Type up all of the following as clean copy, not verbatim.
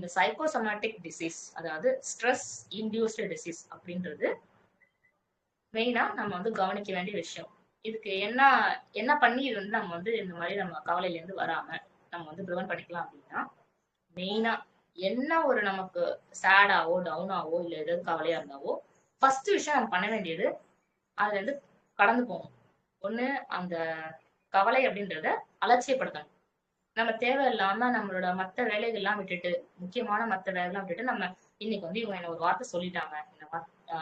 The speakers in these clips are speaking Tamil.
இந்த சைக்கோசோமேட்டிக் டிசீஸ், அதாவது ஸ்ட்ரெஸ் இன்டியூஸ்டு டிசீஸ் அப்படின்றது மெயினா நம்ம வந்து கவனிக்க வேண்டிய விஷயம். இதுக்கு என்ன என்ன பண்ணி இது வந்து நம்ம வந்து இந்த மாதிரி நம்ம கவலையில இருந்து வராம நம்ம வந்து ப்ரிவென்ட் பண்ணிக்கலாம் அப்படின்னா, மெயினா என்ன ஒரு நமக்கு சேடாவோ டவுனாவோ இல்ல ஏதாவது கவலையா இருந்தாவோ ஃபர்ஸ்ட் விஷயம் நம்ம பண்ண வேண்டியது அதுல இருந்து கடந்து போகணும். ஒண்ணு அந்த கவலை அப்படின்றத அலட்சியப்படுத்தணும். நம்ம தேவையில்லாம நம்மளோட மத்த வேலைகள்லாம் விட்டுட்டு, முக்கியமான மத்த வேலைலாம் விட்டுட்டு நம்ம இன்னைக்கு வந்து இவங்க என்ன ஒரு வார்த்தை சொல்லிட்டாங்க,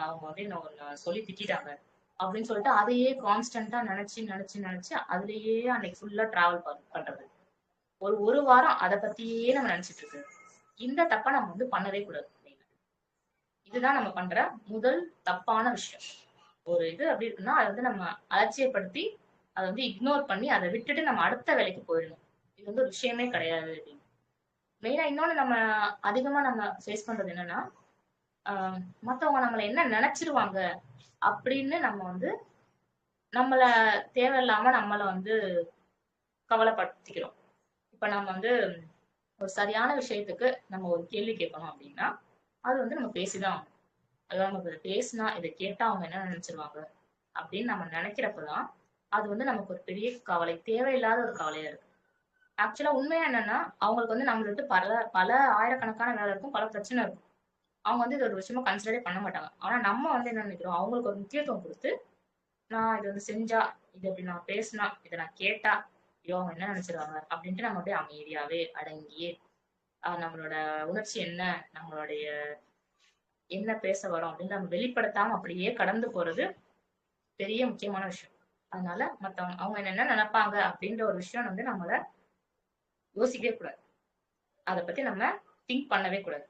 அவங்க வந்து என்ன ஒண்ணு சொல்லி திட்டிட்டாங்க அப்படின்னு சொல்லிட்டு அதையே கான்ஸ்டன்டா நினைச்சு நினைச்சு நினைச்சு அதுலயே அன்னைக்கு ஃபுல்லா டிராவல் பண்றது. ஒரு வாரம் அதை பத்தியே நம்ம நினைச்சிட்டு இருக்கு. இந்த தப்ப நம்ம வந்து பண்ணவே கூடாது. இதுதான் நம்ம பண்ற முதல் தப்பான விஷயம். ஒரு இது அப்படி இருக்குன்னா அதை வந்து நம்ம அலட்சியப்படுத்தி அதை வந்து இக்னோர் பண்ணி அதை விட்டுட்டு நம்ம அடுத்த வேலைக்கு போயிடணும். இது வந்து ஒரு விஷயமே கிடையாது அப்படின்னு. மெயினா இன்னொன்னு நம்ம அதிகமா நம்ம ஃபேஸ் பண்றது என்னன்னா, மத்தவங்க நம்மள என்ன நினைச்சிருவாங்க அப்படின்னு நம்ம வந்து நம்மள தேவையில்லாம நம்மள வந்து கவலைப்படுத்திக்கிறோம். இப்ப நம்ம வந்து ஒரு சரியான விஷயத்துக்கு நம்ம ஒரு கேள்வி கேட்கணும் அப்படின்னா அது வந்து நம்ம பேசிதான் ஆகணும். அதாவது நம்ம இதை பேசினா இதை கேட்டா அவங்க என்ன நினைச்சிருவாங்க அப்படின்னு நம்ம நினைக்கிறப்பதான் அது வந்து நமக்கு ஒரு பெரிய கவலை, தேவையில்லாத ஒரு கவலையா இருக்கு. ஆக்சுவலா உண்மையா என்னன்னா அவங்களுக்கு வந்து நம்மள விட்டு பல பல ஆயிரக்கணக்கான வேலை இருக்கும், பல பிரச்சனை இருக்கும். அவங்க வந்து இது ஒரு விஷயமா கன்சிடரே பண்ண மாட்டாங்க. ஆனா நம்ம வந்து என்ன நினைக்கிறோம், அவங்களுக்கு ஒரு முக்கியத்துவம் கொடுத்து நான் இதை வந்து செஞ்சா, இது அப்படி நான் பேசினா, இதை நான் கேட்டா ஐயோ அவங்க என்ன நினைச்சிருவாங்க அப்படின்ட்டு நம்ம அப்படியே அமைதியாவே அடங்கியே நம்மளோட உணர்ச்சி என்ன, நம்மளுடைய என்ன பேச வரோம் அப்படின்னு நம்ம வெளிப்படுத்தாம அப்படியே கடந்து போறது பெரிய முக்கியமான விஷயம். அதனால மத்தவங்க அவங்க என்ன நினைப்பாங்க அப்படின்ற ஒரு விஷயம் வந்து நம்மள யோசிக்கவே கூடாது. அதை பத்தி நம்ம திங்க் பண்ணவே கூடாது.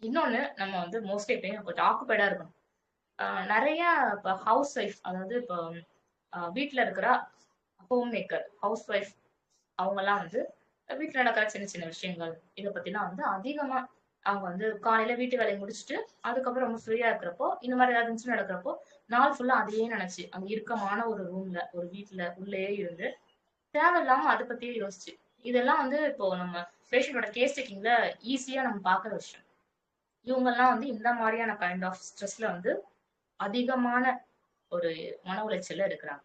இன்னொன்னு நம்ம வந்து மோஸ்ட்லி எப்பயும் கொஞ்சம் ஆக்குபைடா இருக்கணும். நிறைய இப்ப ஹவுஸ் ஒய்ஃப், அதாவது இப்போ வீட்டுல இருக்கிற ஹோம் மேக்கர் ஹவுஸ் ஒய்ஃப் அவங்க எல்லாம் வந்து வீட்டுல நடக்கிற சின்ன சின்ன விஷயங்கள் இதை பத்திலாம் வந்து அதிகமா அவங்க வந்து காலையில வீட்டு வேலையை முடிச்சுட்டு அதுக்கப்புறம் ரொம்ப ஃப்ரீயா இருக்கிறப்போ இந்த மாதிரி ஏதாவது இன்சிடென்ட் நடக்கிறப்போ நாள் ஃபுல்லா அதையே நினைச்சு அங்க இறுக்கமான ஒரு ரூம்ல ஒரு வீட்டுல உள்ளேயே இருந்து தேவையில்லாம அதை பத்தியே யோசிச்சு இதெல்லாம் வந்து இப்போ நம்ம பேஷண்டோட கேஸ் டேக்கிங்ல ஈஸியா நம்ம பாக்குற விஷயம். இவங்க எல்லாம் வந்து இந்த மாதிரியான கைண்ட் ஆஃப் ஸ்ட்ரெஸ்ல வந்து அதிகமான ஒரு மன உளைச்சல்ல இருக்கிறாங்க.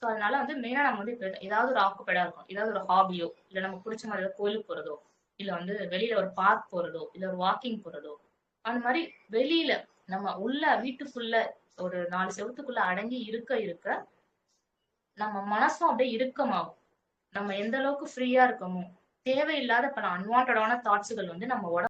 ஸோ அதனால வந்து மெயினா நம்ம வந்து இப்ப ஏதாவது ஒரு ஆக்குப்பேடா இருக்கும், ஏதாவது ஒரு ஹாபியோ இல்ல நமக்கு பிடிச்ச மாதிரி ஏதாவது கோயிலுக்கு போறதோ இல்ல வந்து வெளியில ஒரு பார்க் போறதோ இல்ல ஒரு வாக்கிங் போறதோ அந்த மாதிரி வெளியில நம்ம உள்ள வீட்டுக்குள்ள ஒரு 4 செவத்துக்குள்ள அடங்கி இருக்க இருக்க நம்ம மனசும் அப்படியே இறுக்கமாகும். நம்ம எந்த அளவுக்கு ஃப்ரீயா இருக்கமோ தேவையில்லாத பல அன்வான்டான தாட்ஸுகள் வந்து நம்ம